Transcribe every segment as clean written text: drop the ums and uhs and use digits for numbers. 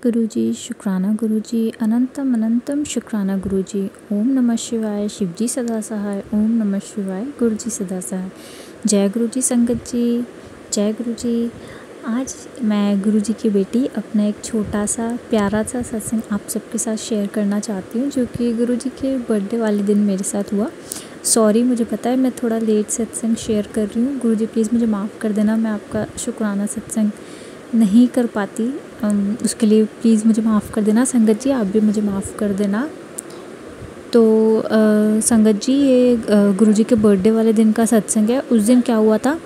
गुरुजी, शुक्राना गुरुजी, अनंतम अनंतम शुक्राना गुरुजी। ओम नमः शिवाय, शिवजी सदा सहाय। ओम नमः शिवाय, गुरुजी सदा सहाय। जय गुरुजी संगत जी, जय गुरुजी। आज मैं गुरुजी की बेटी अपना एक छोटा सा प्यारा सा सत्संग आप सबके साथ शेयर करना चाहती हूँ, जो कि गुरुजी के बर्थडे वाले दिन मेरे साथ हुआ। सॉरी, मुझे पता है मैं थोड़ा लेट सत्संग शेयर कर रही हूँ। गुरुजी प्लीज़ मुझे माफ़ कर देना, मैं आपका शुक्राना सत्संग नहीं कर पाती, उसके लिए प्लीज़ मुझे माफ़ कर देना। संगत जी आप भी मुझे माफ़ कर देना। तो संगत जी ये गुरुजी के बर्थडे वाले दिन का सत्संग है। उस दिन क्या हुआ था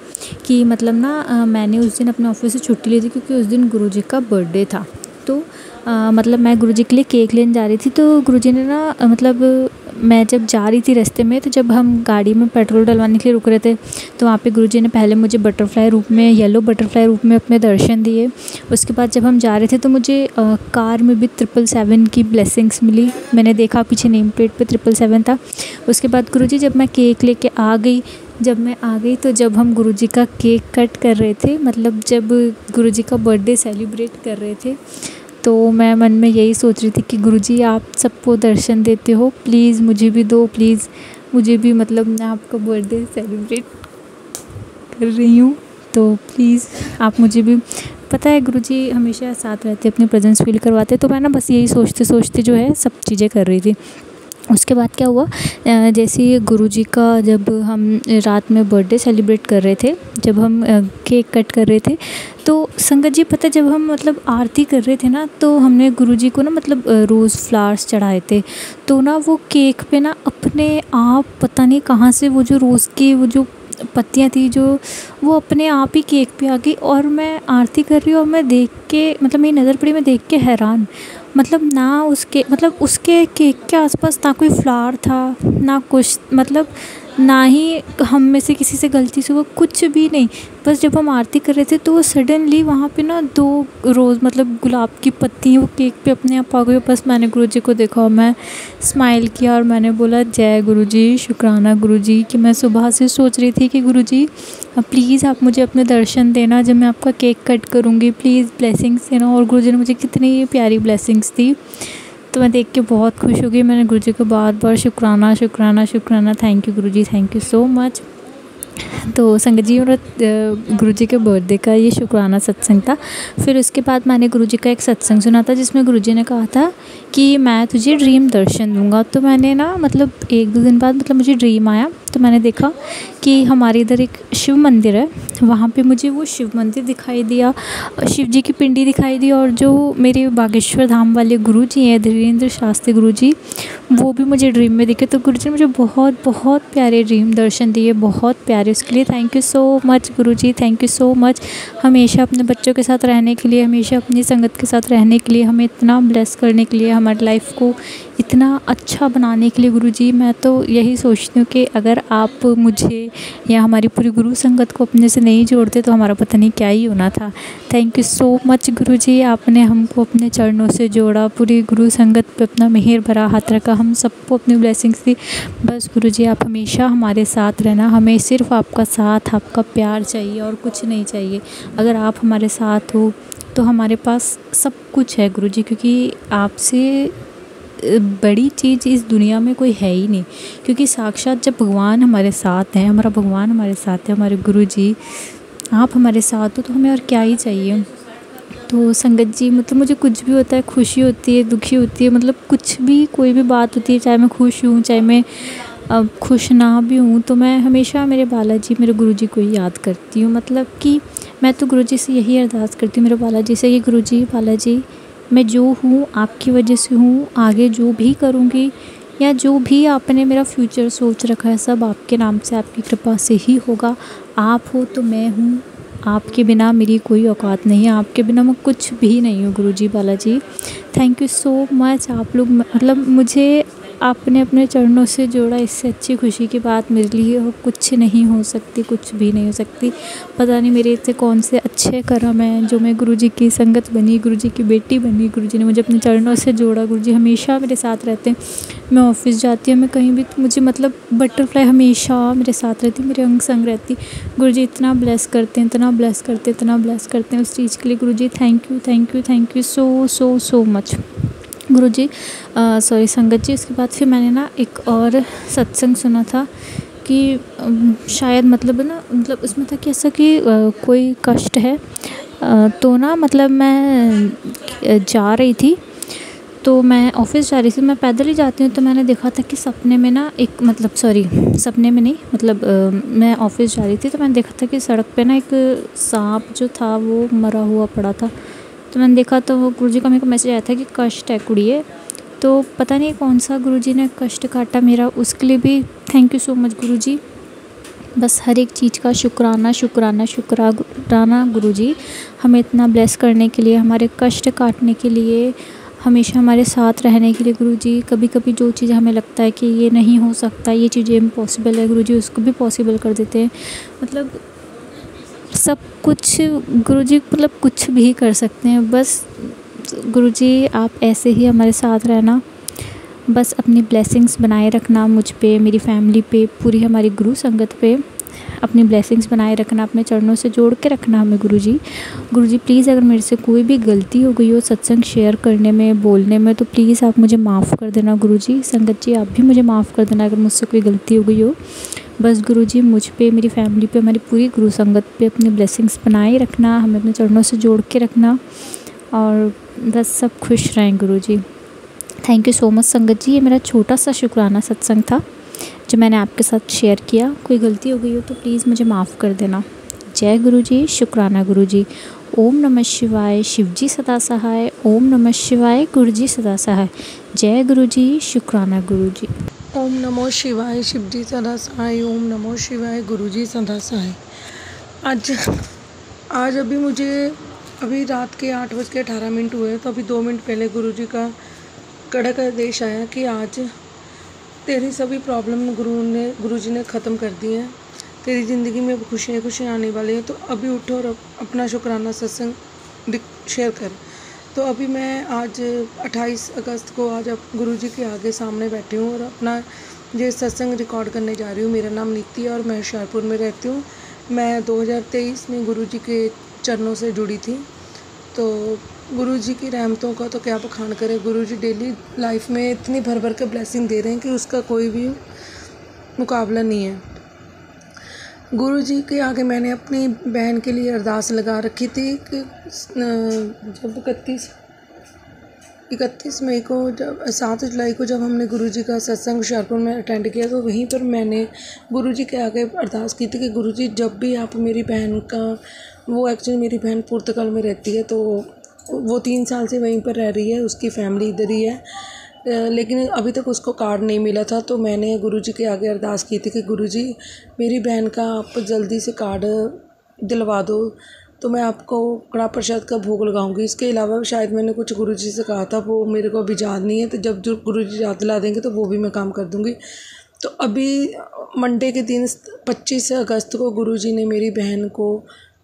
कि मतलब ना मैंने उस दिन अपने ऑफिस से छुट्टी ली थी, क्योंकि उस दिन गुरुजी का बर्थडे था। तो मतलब मैं गुरुजी के लिए केक लेने जा रही थी। तो गुरुजी ने ना मतलब मैं जब जा रही थी रास्ते में, तो जब हम गाड़ी में पेट्रोल डलवाने के लिए रुक रहे थे, तो वहाँ पे गुरुजी ने पहले मुझे बटरफ्लाई रूप में, येलो बटरफ्लाई रूप में अपने दर्शन दिए। उसके बाद जब हम जा रहे थे तो मुझे कार में भी 777 की ब्लेसिंग्स मिली। मैंने देखा पीछे नेम प्लेट पे 777 था। उसके बाद गुरुजी जब मैं केक लेके आ गई, तो जब हम गुरुजी का केक कट कर रहे थे, मतलब जब गुरुजी का बर्थडे सेलिब्रेट कर रहे थे, तो मैं मन में यही सोच रही थी कि गुरुजी आप सबको दर्शन देते हो, प्लीज़ मुझे भी दो, प्लीज़ मुझे भी, मतलब मैं आपका बर्थडे सेलिब्रेट कर रही हूँ, तो प्लीज़ आप मुझे भी। पता है गुरुजी हमेशा साथ रहते, अपनी प्रेजेंस फील करवाते। तो मैं ना बस यही सोचते सोचते जो है सब चीज़ें कर रही थी। उसके बाद क्या हुआ, जैसे ही गुरुजी का जब हम रात में बर्थडे सेलिब्रेट कर रहे थे, जब हम केक कट कर रहे थे, तो संगत जी पता जब हम मतलब आरती कर रहे थे ना, तो हमने गुरुजी को ना मतलब रोज़ फ्लावर्स चढ़ाए थे। तो ना वो केक पे ना अपने आप पता नहीं कहाँ से वो जो रोज़ की वो जो पत्तियाँ थी, जो वो अपने आप ही केक पे आ गई। और मैं आरती कर रही हूँ और मैं देख के, मतलब मेरी नज़र पड़ी, मैं देख के हैरान। मतलब ना उसके केक के आसपास ना कोई फ्लावर था, ना कुछ, मतलब ना ही हम में से किसी से गलती से, वो कुछ भी नहीं। बस जब हम आरती कर रहे थे तो सडनली वहाँ पे ना 2 रोज़ मतलब गुलाब की पत्ती वो केक पे अपने आप आ गई। बस मैंने गुरुजी को देखा और मैं स्माइल किया और मैंने बोला जय गुरुजी, शुक्राना गुरुजी, कि मैं सुबह से सोच रही थी कि गुरुजी प्लीज़ आप मुझे अपने दर्शन देना जब मैं आपका केक कट करूँगी, प्लीज़ ब्लेसिंग्स देना। और गुरुजी ने मुझे कितनी प्यारी ब्लेसिंग्स दी, तो मैं देख के बहुत खुश हो गई। मैंने गुरुजी को बार बार शुक्राना शुक्राना शुक्राना, thank you Guruji, thank you so much. तो संगत जी और गुरुजी के बर्थडे का ये शुक्राना सत्संग था। फिर उसके बाद मैंने गुरुजी का एक सत्संग सुना था, जिसमें गुरुजी ने कहा था कि मैं तुझे ड्रीम दर्शन दूंगा। तो मैंने ना मतलब 1-2 दिन बाद मतलब मुझे ड्रीम आया, तो मैंने देखा कि हमारे इधर एक शिव मंदिर है, वहाँ पे मुझे वो शिव मंदिर दिखाई दिया, शिव जी की पिंडी दिखाई दी। और जो मेरे बागेश्वर धाम वाले गुरु जी हैं, धीरेन्द्र शास्त्री गुरु जी, वो भी मुझे ड्रीम में दिखे। तो गुरु जी ने मुझे बहुत बहुत प्यारे ड्रीम दर्शन दिए, बहुत प्यारे। उसके लिए thank you so much Guru ji, thank you so much. हमेशा अपने बच्चों के साथ रहने के लिए, हमेशा अपनी संगत के साथ रहने के लिए, हमें इतना ब्लेस करने के लिए, हमारी लाइफ को इतना अच्छा बनाने के लिए गुरु जी। मैं तो यही सोचती हूँ कि अगर आप मुझे या हमारी पूरी गुरु संगत को अपने से नहीं जोड़ते तो हमारा पता नहीं क्या ही होना था। थैंक यू सो मच गुरु जी, आपने हमको अपने चरणों से जोड़ा, पूरी गुरु संगत पे अपना मेहर भरा हाथ रखा, हम सबको अपनी ब्लेसिंग्स दी। बस गुरु जी आप हमेशा हमारे साथ रहना, हमें सिर्फ आपका साथ, आपका प्यार चाहिए और कुछ नहीं चाहिए। अगर आप हमारे साथ हो तो हमारे पास सब कुछ है गुरु जी, क्योंकि आपसे बड़ी चीज़ इस दुनिया में कोई है ही नहीं। क्योंकि साक्षात जब भगवान हमारे साथ हैं, हमारा भगवान हमारे साथ है, हमारे गुरु जी आप हमारे साथ हो, तो हमें और क्या ही चाहिए। तो संगत जी मतलब मुझे कुछ भी होता है, खुशी होती है, दुखी होती है, मतलब कुछ भी कोई भी बात होती है, चाहे मैं खुश हूँ चाहे मैं खुश ना भी हूँ, तो मैं हमेशा मेरे बालाजी, मेरे गुरुजी को ही याद करती हूँ। मतलब कि मैं तो गुरुजी से यही अरदास करती हूँ, मेरे बालाजी से, कि गुरुजी बालाजी मैं जो हूँ आपकी वजह से हूँ, आगे जो भी करूँगी या जो भी आपने मेरा फ्यूचर सोच रखा है, सब आपके नाम से, आपकी कृपा से ही होगा। आप हो तो मैं हूँ, आपके बिना मेरी कोई औकात नहीं है, आपके बिना मैं कुछ भी नहीं हूँ गुरुजी Balaji. Thank you so much. आप लोग मतलब मुझे आपने अपने चरणों से जोड़ा, इससे अच्छी खुशी की बात मेरे लिए और कुछ नहीं हो सकती, कुछ भी नहीं हो सकती। पता नहीं मेरे से कौन से अच्छे कर्म हैं जो मैं गुरुजी की संगत बनी, गुरुजी की बेटी बनी। गुरुजी ने मुझे अपने चरणों से जोड़ा। गुरुजी हमेशा मेरे साथ रहते हैं। मैं ऑफ़िस जाती हूँ, मैं कहीं भी, तो मुझे मतलब बटरफ्लाई हमेशा मेरे साथ रहती, मेरे अंग संग रहती। गुरुजी इतना ब्लेस करते हैं, इतना ब्लेस करते हैं, इतना ब्लेस करते हैं। उस चीज़ के लिए गुरुजी thank you, thank you, thank you so so so much गुरुजी। सॉरी संगत जी। उसके बाद फिर मैंने ना एक और सत्संग सुना था कि शायद मतलब उसमें था कि ऐसा कि कोई कष्ट है, तो ना मतलब मैं जा रही थी, तो मैं ऑफ़िस जा रही थी, मैं पैदल ही जाती हूँ। तो मैंने देखा था कि सपने में ना एक सपने में नहीं, मैं ऑफ़िस जा रही थी, तो मैंने देखा था कि सड़क पे ना एक सांप जो था वो मरा हुआ पड़ा था। तो मैंने देखा, तो वो गुरुजी का मेरे को मैसेज आया था कि कष्ट है कुड़िए। तो पता नहीं कौन सा गुरुजी ने कष्ट काटा मेरा, उसके लिए भी थैंक यू सो मच गुरुजी। बस हर एक चीज़ का शुक्राना शुक्राना शुक्राना गुरुजी, हमें इतना ब्लेस करने के लिए, हमारे कष्ट काटने के लिए, हमेशा हमारे साथ रहने के लिए गुरुजी। कभी कभी जो चीज़ हमें लगता है कि ये नहीं हो सकता, ये चीज़ें इम्पॉसिबल है, गुरुजी उसको भी पॉसिबल कर देते हैं। मतलब सब कुछ गुरुजी, मतलब कुछ भी कर सकते हैं। बस गुरुजी आप ऐसे ही हमारे साथ रहना, बस अपनी ब्लेसिंग्स बनाए रखना मुझ पे, मेरी फैमिली पे, पूरी हमारी गुरु संगत पे अपनी ब्लेसिंग्स बनाए रखना, अपने चरणों से जोड़ के रखना हमें गुरुजी। गुरुजी प्लीज़ अगर मेरे से कोई भी गलती हो गई हो सत्संग शेयर करने में, बोलने में, तो प्लीज़ आप मुझे माफ़ कर देना गुरुजी। संगत जी आप भी मुझे माफ़ कर देना अगर मुझसे कोई गलती हो गई हो। बस गुरुजी मुझ पे, मेरी फैमिली पे, हमारी पूरी गुरु संगत पे अपनी ब्लेसिंग्स बनाए रखना, हमें अपने चरणों से जोड़ के रखना, और बस सब खुश रहें गुरुजी। थैंक यू सो मच संगत जी। ये मेरा छोटा सा शुक्राना सत्संग था जो मैंने आपके साथ शेयर किया। कोई गलती हो गई हो तो प्लीज़ मुझे माफ़ कर देना। जय गुरुजी, शुक्राना गुरुजी। ओम नमः शिवाय, शिवजी सदा सहाय। ओम नमः शिवाय, गुरुजी सदा सहाय। जय गुरुजी, शुक्राना गुरुजी। ओम नमो शिवाय, शिवजी सदा सहाय। ओम नमो शिवाय, गुरुजी सदा सहाय। आज अभी रात के 8:18 हुए, तो अभी 2 मिनट पहले गुरुजी का कड़क आदेश आया कि आज तेरी सभी प्रॉब्लम गुरुजी ने ख़त्म कर दी हैं, तेरी ज़िंदगी में खुशियाँ खुशियाँ आने वाली हैं। तो अभी उठो और अपना शुक्राना सत्संग शेयर कर। तो अभी मैं आज 28 अगस्त को आज गुरुजी के आगे सामने बैठी हूँ और अपना ये सत्संग रिकॉर्ड करने जा रही हूँ। मेरा नाम नीति है और मैं होशियारपुर में रहती हूँ। मैं 2023 में गुरुजी के चरणों से जुड़ी थी। तो गुरुजी की रहमतों का तो क्या बखान करें। गुरुजी डेली लाइफ में इतनी भर भर के ब्लेसिंग दे रहे हैं कि उसका कोई भी मुकाबला नहीं है। गुरुजी के आगे मैंने अपनी बहन के लिए अरदास लगा रखी थी कि जब 31 मई को, जब 7 जुलाई को जब हमने गुरुजी का सत्संग होशियारपुर में अटेंड किया, तो वहीं पर मैंने गुरुजी के आगे अरदास की थी कि गुरुजी जब भी आप मेरी बहन का, वो एक्चुअली मेरी बहन पुर्तगाल में रहती है, तो वो 3 साल से वहीं पर रह रही है, उसकी फैमिली इधर ही है, लेकिन अभी तक उसको कार्ड नहीं मिला था। तो मैंने गुरुजी के आगे अरदास की थी कि गुरुजी मेरी बहन का आप जल्दी से कार्ड दिलवा दो, तो मैं आपको कड़ा प्रसाद का भोग लगाऊंगी। इसके अलावा शायद मैंने कुछ गुरुजी से कहा था, वो मेरे को अभी याद नहीं है, तो जब जो गुरुजी याद दिला देंगे तो वो भी मैं काम कर दूंगी। तो अभी मंडे के दिन 25 अगस्त को गुरुजी ने मेरी बहन को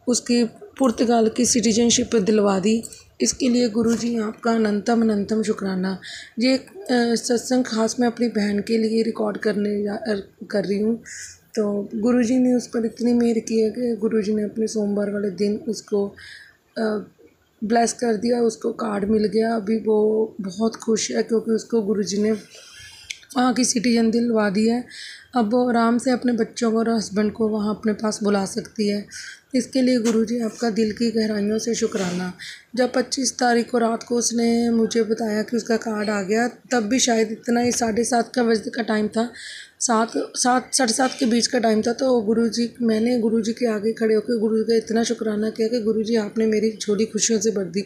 उसकी पुर्तगाल की सिटीजनशिप दिलवा दी। इसके लिए गुरुजी आपका अनंतम अनंतम शुक्राना। ये सत्संग खास मैं अपनी बहन के लिए रिकॉर्ड कर रही हूँ। तो गुरुजी ने उस पर इतनी मेहर की है कि गुरुजी ने अपने सोमवार वाले दिन उसको ब्लेस कर दिया, उसको कार्ड मिल गया। अभी वो बहुत खुश है क्योंकि उसको गुरुजी ने वहाँ की सिटीजन दिलवा दी है। अब वो आराम से अपने बच्चों को और हस्बैंड को वहाँ अपने पास बुला सकती है। इसके लिए गुरुजी आपका दिल की गहराइयों से शुक्राना। जब 25 तारीख को रात को उसने मुझे बताया कि उसका कार्ड आ गया, तब भी शायद इतना ही 7:30 बजे का टाइम था, 7 साढ़े 7 के बीच का टाइम था। तो मैंने गुरुजी के आगे खड़े होकर गुरुजी का इतना शुक्राना किया कि गुरुजी आपने मेरी छोटी खुशियों से भर दी।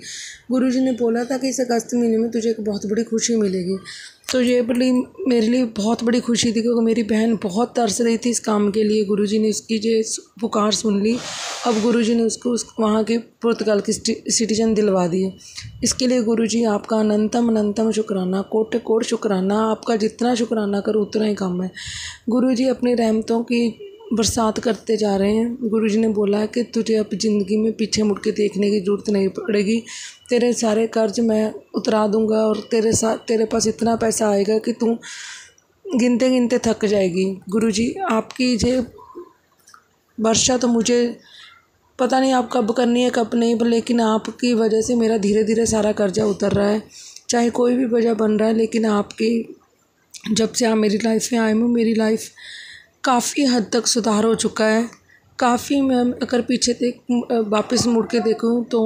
गुरुजी ने बोला था कि इस अगस्त महीने में तुझे एक बहुत बड़ी खुशी मिलेगी। तो ये बड़ी मेरे लिए बहुत बड़ी खुशी थी, क्योंकि मेरी बहन बहुत तरस रही थी इस काम के लिए। गुरुजी ने उसकी जो पुकार सुन ली। अब गुरुजी ने उसको वहाँ के पुर्तगाल की सिटीजन दिलवा दिए। इसके लिए गुरुजी आपका अनंतम अनंतम शुक्राना, कोटि कोटि शुक्राना। आपका जितना शुक्राना करो उतना ही कम है। गुरुजी अपनी रहमतों की बरसात करते जा रहे हैं। गुरुजी ने बोला है कि तुझे अब ज़िंदगी में पीछे मुड़ के देखने की ज़रूरत नहीं पड़ेगी। तेरे सारे कर्ज मैं उतरा दूंगा और तेरे पास इतना पैसा आएगा कि तू गिनते गिनते थक जाएगी। गुरुजी आपकी ये वर्षा तो मुझे पता नहीं आप कब करनी है कब नहीं, लेकिन आपकी वजह से मेरा धीरे धीरे सारा कर्जा उतर रहा है। चाहे कोई भी वजह बन रहा है, लेकिन आपकी जब से आप मेरी लाइफ में आए हो, मेरी लाइफ काफ़ी हद तक सुधार हो चुका है। काफ़ी मैं अगर पीछे वापस मुड़ के देखूँ तो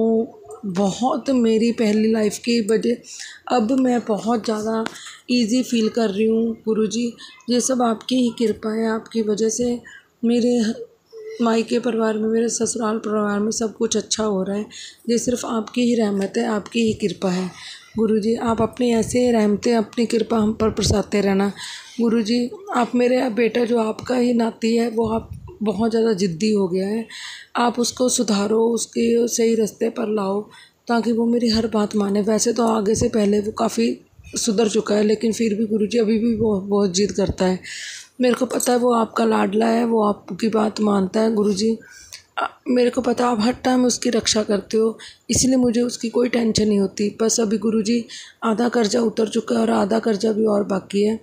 बहुत मेरी पहली लाइफ की वजह अब मैं बहुत ज़्यादा इजी फील कर रही हूँ। गुरुजी ये सब आपकी ही कृपा है। आपकी वजह से मेरे मायके परिवार में, मेरे ससुराल परिवार में सब कुछ अच्छा हो रहा है। ये सिर्फ आपकी ही रहमत है, आपकी ही कृपा है। गुरुजी आप अपनी ऐसे रहमतें, अपनी कृपा हम पर बरसाते रहना। गुरुजी आप मेरे बेटा जो आपका ही नाती है, वो आप बहुत ज़्यादा ज़िद्दी हो गया है। आप उसको सुधारो, उसके सही रास्ते पर लाओ ताकि वो मेरी हर बात माने। वैसे तो आगे से पहले वो काफ़ी सुधर चुका है, लेकिन फिर भी गुरुजी अभी भी बहुत ज़िद करता है। मेरे को पता है वो आपका लाडला है, वो आपकी बात मानता है। गुरुजी मेरे को पता आप हर टाइम उसकी रक्षा करते हो, इसलिए मुझे उसकी कोई टेंशन नहीं होती। बस अभी गुरुजी आधा कर्जा उतर चुका है और आधा कर्जा भी और बाकी है।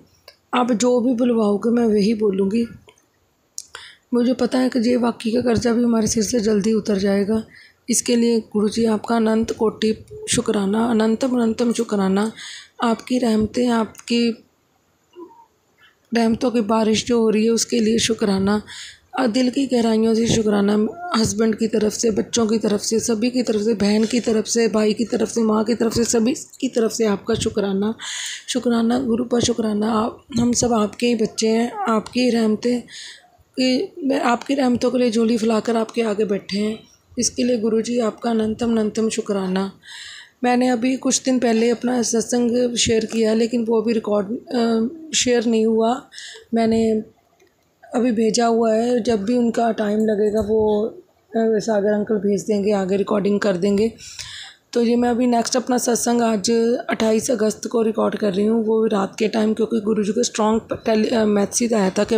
आप जो भी बुलवाओगे मैं वही बोलूँगी। मुझे पता है कि ये बाकी का कर्जा भी हमारे सिर से जल्दी उतर जाएगा। इसके लिए गुरुजी आपका अनंत कोटि शुक्राना, अनंतम अनंतम शुक्राना। आपकी रहमतें, आपकी रहमतों की बारिश जो हो रही है उसके लिए शुक्राना। दिल की गहराइयों से शुक्राना। हस्बैंड की तरफ से, बच्चों की तरफ से, सभी की तरफ से, बहन की तरफ से, भाई की तरफ से, माँ की तरफ से, सभी की तरफ से आपका शुक्राना। शुक्राना गुरु पर शुक्राना। हम सब आपके ही बच्चे हैं। आपकी रहमतें कि आपकी रहमतों के लिए झोली फैलाकर आपके आगे बैठे हैं। इसके लिए गुरुजी आपका अनंतम अनंतम शुक्राना। मैंने अभी कुछ दिन पहले अपना सत्संग शेयर किया, लेकिन वो अभी रिकॉर्ड शेयर नहीं हुआ। मैंने अभी भेजा हुआ है, जब भी उनका टाइम लगेगा वो सागर अंकल भेज देंगे, आगे रिकॉर्डिंग कर देंगे। तो ये मैं अभी नेक्स्ट अपना सत्संग आज 28 अगस्त को रिकॉर्ड कर रही हूँ, वो रात के टाइम, क्योंकि गुरुजी को स्ट्रॉन्ग मैसेज आया था कि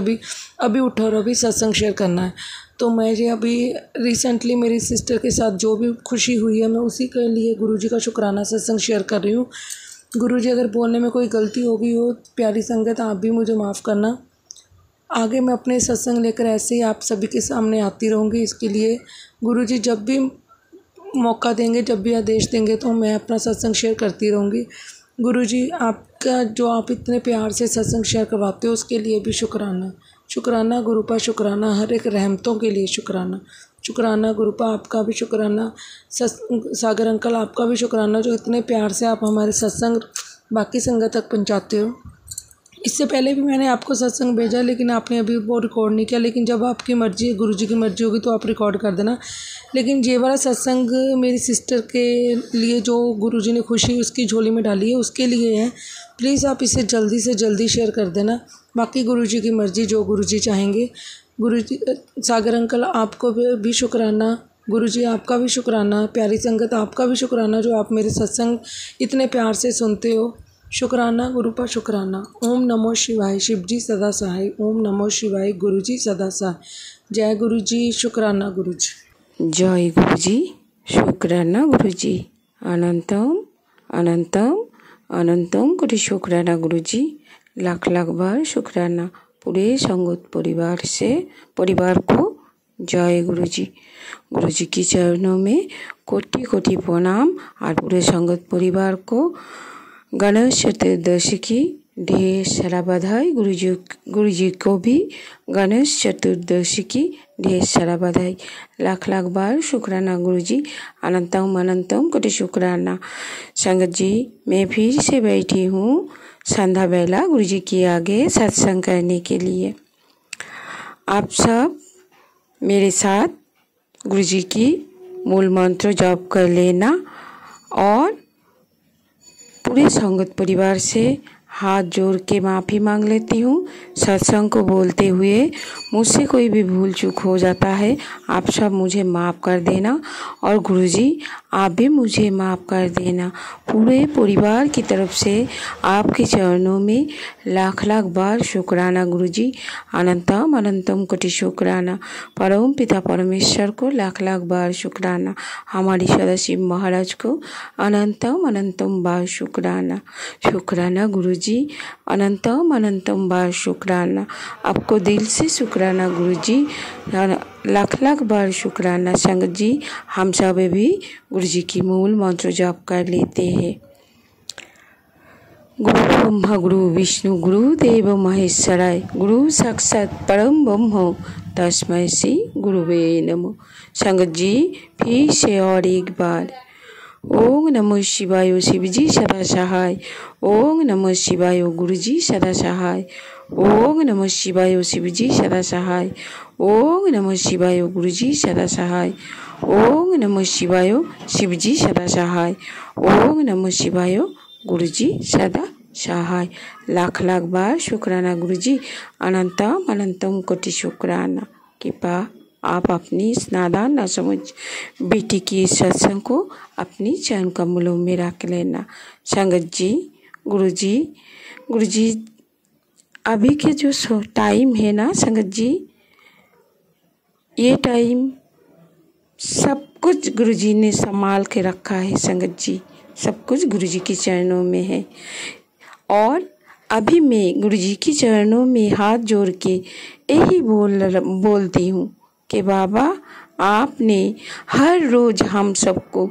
अभी उठो और अभी सत्संग शेयर करना है। तो मैं ये अभी रिसेंटली मेरी सिस्टर के साथ जो भी खुशी हुई है, मैं उसी के लिए गुरुजी का शुक्राना सत्संग शेयर कर रही हूँ। गुरुजी अगर बोलने में कोई गलती हो गई हो, प्यारी संगत आप भी मुझे माफ़ करना। आगे मैं अपने सत्संग लेकर ऐसे ही आप सभी के सामने आती रहूँगी। इसके लिए गुरुजी जब भी मौका देंगे, जब भी आदेश देंगे, तो मैं अपना सत्संग शेयर करती रहूँगी। गुरुजी आपका जो आप इतने प्यार से सत्संग शेयर करवाते हो उसके लिए भी शुक्राना। शुक्राना गुरुपा, शुक्राना हर एक रहमतों के लिए शुक्राना। शुक्राना गुरुपा, आपका भी शुक्राना। सागर अंकल आपका भी शुक्राना, जो इतने प्यार से आप हमारे सत्संग बाकी संगत तक पहुँचाते हो। इससे पहले भी मैंने आपको सत्संग भेजा, लेकिन आपने अभी वो रिकॉर्ड नहीं किया। लेकिन जब आपकी मर्ज़ी, गुरुजी की मर्ज़ी होगी तो आप रिकॉर्ड कर देना। लेकिन ये वाला सत्संग मेरी सिस्टर के लिए जो गुरुजी ने खुशी उसकी झोली में डाली है उसके लिए है। प्लीज़ आप इसे जल्दी से जल्दी शेयर कर देना। बाकी गुरुजी की मर्ज़ी, जो गुरुजी चाहेंगे। गुरुजी सागर अंकल आपको भी शुक्राना। गुरुजी आपका भी शुक्राना। प्यारी संगत आपका भी शुक्राना, जो आप मेरे सत्संग इतने प्यार से सुनते हो। शुक्राना गुरुपा, शुक्राना। ओम नमो शिवाय, शिवजी सदा सहाय। ओम नमो शिवाय, गुरुजी सदा सहाय। जय गुरुजी, शुक्राना गुरुजी। जय गुरुजी, शुक्राना गुरुजी। अनंतम अनंतम अनंतम कोटि शुक्राना गुरुजी। लाख लाख बार शुक्राना। पूरे संगत परिवार को जय गुरुजी। गुरुजी की चरणों में कोटि कोटि प्रणाम। और पूरे संगत परिवार को गणेश चतुर्दशी की ढेर सारा बधाई। गुरुजी को भी गणेश चतुर्दशी की ढेर सारा बधाई। लाख लाख बार शुक्राना गुरुजी। अनंतम अनंतम कोटि शुक्राना। संगत जी, मैं फिर से बैठी हूँ संध्या बेला गुरुजी के आगे सत्संग करने के लिए। आप सब मेरे साथ गुरुजी की मूल मंत्र जप कर लेना और पूरे संगत परिवार से हाथ जोड़ के माफ़ी मांग लेती हूँ। सत्संग को बोलते हुए मुझसे कोई भी भूल चूक हो जाता है, आप सब मुझे माफ़ कर देना और गुरुजी आप भी मुझे माफ़ कर देना। पूरे परिवार की तरफ से आपके चरणों में लाख लाख बार शुक्राना गुरुजी। अनंतम अनंतम कोटि शुक्राना। परम पिता परमेश्वर को लाख लाख बार शुक्राना। हमारी सदाशिव महाराज को अनंतम अनंतम बार शुक्राना। शुक्राना गुरुजी, अनंतम अनंतम बार शुक्राना। आपको दिल से शुक्राना गुरुजी, लाख लाख बार शुक्राना। संगत जी, हम सब भी गुरुजी की मूल मंत्र जाप कर लेते हैं। गुरु ब्रह्मा गुरु विष्णु गुरु देव महेश्वराय, गुरु साक्षात परम ब्रह्म तस्मै श्री गुरुवे नमो। संगत जी, फिर से और एक बार ओम नमः शिवाय। शिवजी सदा सहाय। ओम नमः शिवाय। गुरुजी सदा सहाय। ओम नमः शिवाय। शिवजी सदा सहाय। ओम नमः शिवाय। गुरुजी सदा सहाय। ओम नमः शिवाय। शिवजी सदा सहाय। ओम नमः शिवाय। गुरुजी सदा सहाय। लाख लाख बार शुक्राना गुरुजी। अनंतम अनंतम कोटि शुक्राना। कृपा आप अपनी इस नादान न समझ बेटी की इस सत्संग को अपनी चरण कमलों में रख लेना। संगत जी, गुरुजी अभी के जो टाइम है ना संगत जी, ये टाइम सब कुछ गुरुजी ने संभाल के रखा है। संगत जी, सब कुछ गुरुजी के चरणों में है और अभी मैं गुरुजी के चरणों में हाथ जोड़ के यही बोलती हूँ कि बाबा आपने हर रोज़ हम सबको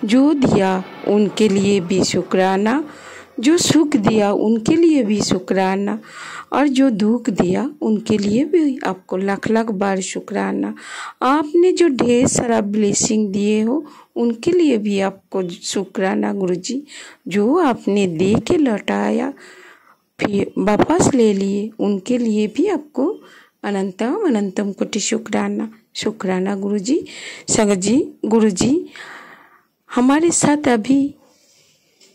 जो दिया उनके लिए भी शुक्राना, जो सुख दिया उनके लिए भी शुक्राना और जो दुख दिया उनके लिए भी आपको लाख लाख बार शुक्राना। आपने जो ढेर सारा ब्लेसिंग दिए हो उनके लिए भी आपको शुक्राना गुरुजी। जो आपने दे के लौटाया फिर वापस ले लिए उनके लिए भी आपको अनंतम अनंतम कोटि शुक्राना। शुक्राना गुरुजी। संगत जी, गुरुजी हमारे साथ अभी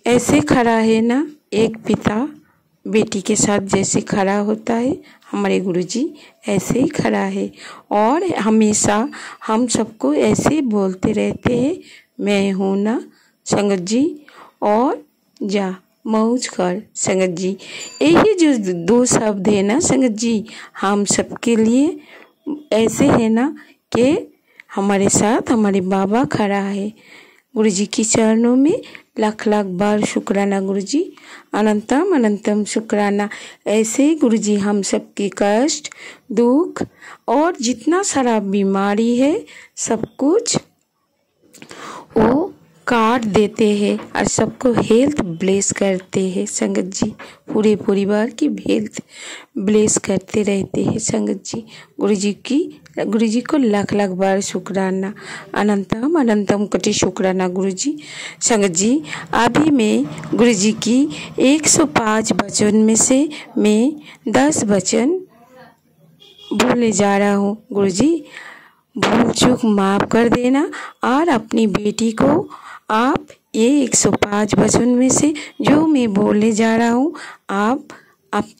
ऐसे खड़ा है ना, एक पिता बेटी के साथ जैसे खड़ा होता है, हमारे गुरुजी ऐसे ही खड़ा है और हमेशा हम सबको ऐसे बोलते रहते हैं, मैं हूँ ना संगत जी, और जा मौज कर। संगत जी, यही जो दो शब्द है ना संगत जी, हम सबके लिए ऐसे है ना कि हमारे साथ हमारे बाबा खड़ा है। गुरुजी की चरणों में लाख लाख बार शुक्राना गुरुजी। अनंतम अनंतम शुक्राना। ऐसे ही गुरुजी हम सबके कष्ट दुख और जितना सारा बीमारी है सब कुछ वो काट देते हैं और सबको हेल्थ ब्लेस करते हैं। संगत जी, पूरे परिवार की हेल्थ ब्लेस करते रहते हैं। संगत जी, गुरुजी को लाख लाख बार शुक्राना। अनंतम अनंतम कोटि शुक्राना गुरुजी। संगत जी, अभी मैं गुरुजी की 105 वचन में से मैं 10 वचन बोलने जा रहा हूँ। गुरुजी भूल चूक माफ़ कर देना और अपनी बेटी को आप ये 105 वचन में से जो मैं बोलने जा रहा हूँ आप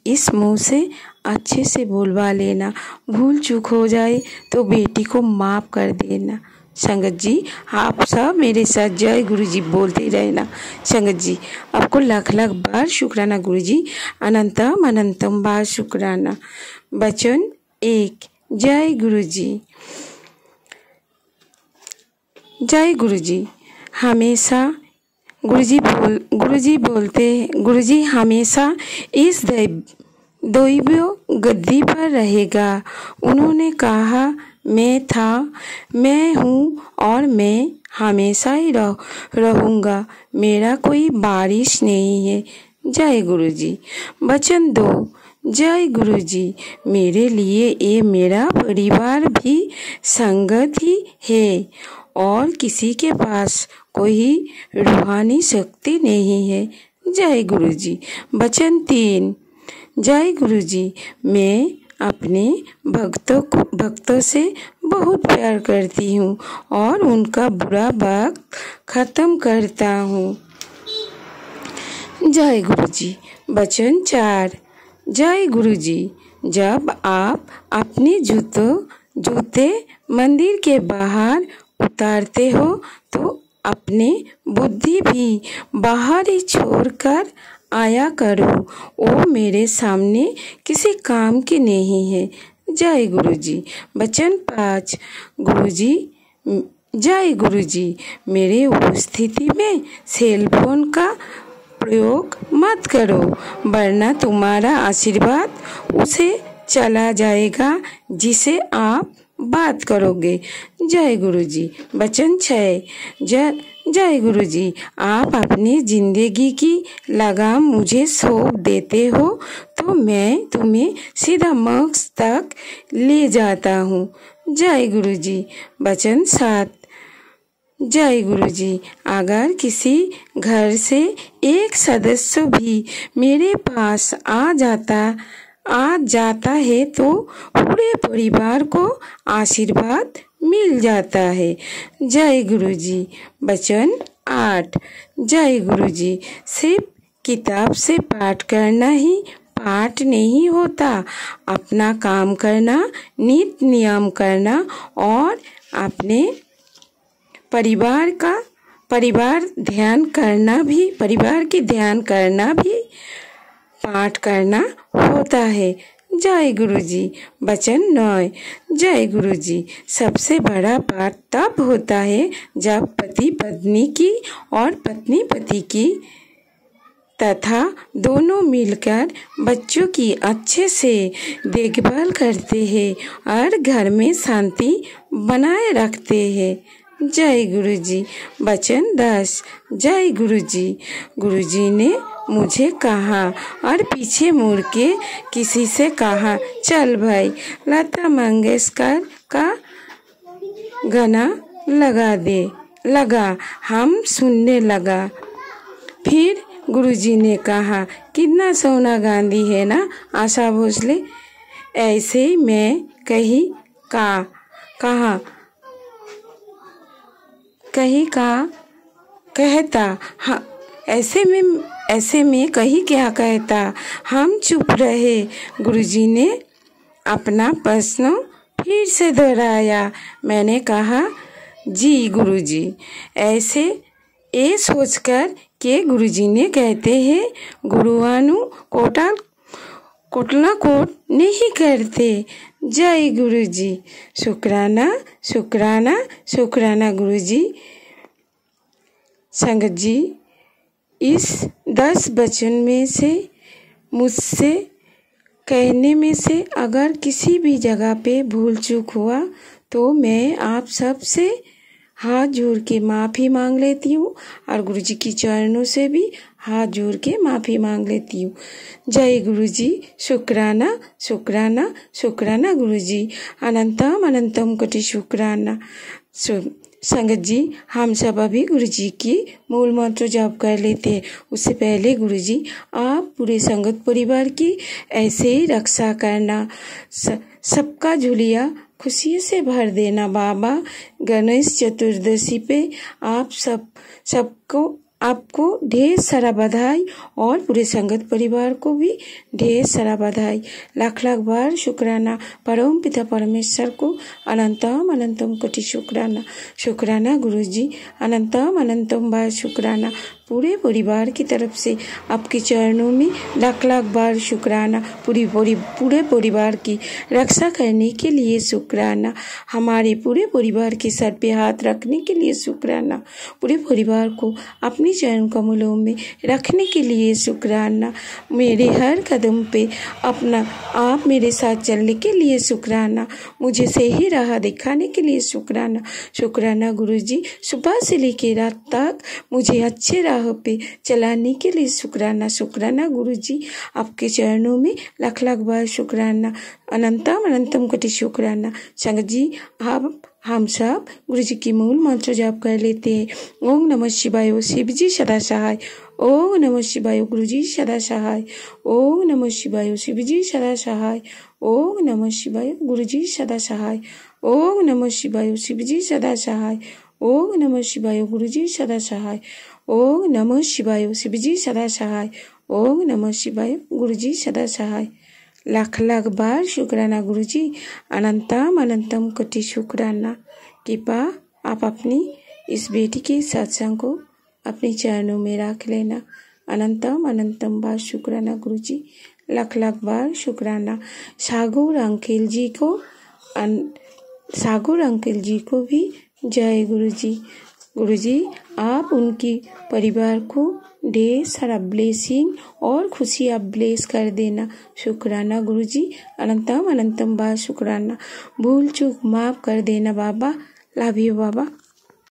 इस मुंह से अच्छे से बोलवा लेना। भूल चूक हो जाए तो बेटी को माफ़ कर देना। संगत जी, आप सब मेरे साथ जय गुरुजी बोलते रहना। संगत जी, आपको लाख लाख बार शुक्राना गुरुजी। अनंतम अनंतम बार शुक्राना। वचन 1, जय गुरुजी। जय गुरुजी। हमेशा गुरुजी बोलते हैं, गुरुजी हमेशा इस दैवीय गद्दी पर रहेगा। उन्होंने कहा मैं था, मैं हूँ और मैं हमेशा ही रहूँगा। मेरा कोई बारिश नहीं है। जय गुरुजी। वचन 2, जय गुरुजी। मेरे लिए ये मेरा परिवार भी संगत ही है और किसी के पास कोई रूहानी शक्ति नहीं है। जय गुरुजी। वचन 3, जय गुरुजी। मैं अपने भक्तों से बहुत प्यार करती हूँ और उनका बुरा वक्त ख़त्म करता हूँ। जय गुरु जी। वचन 4। जय गुरु जी। जब आप अपने जूते मंदिर के बाहर उतारते हो तो अपने बुद्धि भी बाहर ही छोड़कर आया करो। वो मेरे सामने किसी काम की नहीं है। जय गुरु जी। वचन 5। गुरु जी, जय गुरु जी। मेरे उपस्थिति में सेल फोन का प्रयोग मत करो, वरना तुम्हारा आशीर्वाद उसे चला जाएगा जिसे आप बात करोगे। जय गुरु जी। वचन 6। जय गुरु जी। आप अपनी जिंदगी की लगाम मुझे सौंप देते हो तो मैं तुम्हें सीधा मोक्ष तक ले जाता हूँ। जय गुरु जी। वचन 7। जय गुरु जी। अगर किसी घर से एक सदस्य भी मेरे पास आ जाता है तो पूरे परिवार को आशीर्वाद मिल जाता है। जय गुरु जी। वचन 8। जय गुरु जी। सिर्फ किताब से पाठ करना ही पाठ नहीं होता। अपना काम करना, नित्य नियम करना और अपने परिवार की ध्यान करना भी पाठ करना होता है। जय गुरु जी। वचन 9। जय गुरु जी। सबसे बड़ा पाठ तब होता है जब पति पत्नी की और पत्नी पति की तथा दोनों मिलकर बच्चों की अच्छे से देखभाल करते हैं और घर में शांति बनाए रखते हैं। जय गुरु जी। वचन 10। जय गुरु जी। गुरु जी ने मुझे कहा और पीछे मुड़ के किसी से कहा, चल भाई लता मंगेशकर का गाना लगा। हम सुनने लगा। फिर गुरुजी ने कहा, कितना सोना गांधी है ना आशा भोसले। ऐसे ही मैं कहता हाँ, ऐसे में कहीं क्या कहता। हम चुप रहे। गुरुजी ने अपना प्रश्न फिर से दोहराया। मैंने कहा, जी गुरुजी। ऐसे ये सोचकर कि गुरुजी ने कहते हैं गुरुवानु कोटला कोट नहीं करते। जय गुरुजी। शुक्राना शुक्राना शुक्राना गुरुजी। संगत जी, इस 10 वचन में से मुझसे कहने में से अगर किसी भी जगह पे भूल चूक हुआ तो मैं आप सब से हाथ जोड़ के माफ़ी मांग लेती हूँ और गुरुजी की चरणों से भी हाथ जोड़ के माफ़ी मांग लेती हूँ। जय गुरुजी। शुक्राना शुक्राना शुक्राना गुरुजी। अनंतम अनंतम कोटि शुक्राना। संगत जी, हम सब अभी गुरुजी की मूल मंत्र जाप कर लेते हैं। उससे पहले गुरुजी, आप पूरे संगत परिवार की ऐसे ही रक्षा करना, सबका झोलिया खुशी से भर देना। बाबा गणेश चतुर्दशी पे आपको ढेर सारा बधाई और पूरे संगत परिवार को भी ढेर सारा बधाई। लाख लाख बार शुक्राना परम पिता परमेश्वर को। अनंतम अनंतम कोटि शुक्राना। शुक्राना गुरुजी। अनंतम अनंतम बार शुक्राना। पूरे परिवार की तरफ से आपके चरणों में लाख लाख बार शुक्राना। पूरे परिवार की रक्षा करने के लिए शुक्राना। हमारे पूरे परिवार के सर पे हाथ रखने के लिए शुक्राना। पूरे परिवार को अपनी चरण कमलों में रखने के लिए शुक्राना। मेरे हर कदम पे आप मेरे साथ चलने के लिए शुक्राना। मुझे सही राह दिखाने के लिए शुक्राना। शुक्राना गुरुजी। सुबह से लेकर रात तक मुझे अच्छे राह पे चलाने के लिए शुक्राना। शुक्राना गुरुजी। आपके चरणों में लाख लाख बार शुक्राना। अनंतम अनंतम कोटि शुक्राना। संगत जी, आप हम सब गुरु जी की मूल मंत्र जाप कर लेते हैं। ओम नमः शिवाय शिव जी सदा सहाय। ओम नमः शिवाय गुरु जी सदा सहाय। ओम नमः शिवाय शिव जी सदा सहाय। ओम नमः शिवाय गुरु जी सदा सहाय। ओम नमः शिवाय शिव जी सदा सहाय। ओम नमः शिवाय गुरु जी सदा सहाय। ओम नमः शिवाय। शिव जी सदा सहाय। ओम नमः शिवाय। गुरु जी सदा सहाय। लाख लाख बार शुक्राना गुरु जी। अनंतम अनंतम कोटि शुक्राना। कृपा आप अपनी इस बेटी के सत्संग को अपने चरणों में रख लेना। अनंतम अनंतम बार शुक्राना गुरु जी। लाख लाख बार शुक्राना। सागुर अंकिल जी को भी जय गुरु जी। गुरु जी आप उनकी परिवार को ढेर सारा ब्लेसिंग और खुशी आप ब्लेस कर देना। शुक्राना गुरु जी। अनंतम अनंतम बार शुक्राना। भूल चूक माफ कर देना बाबा। Love you Baba.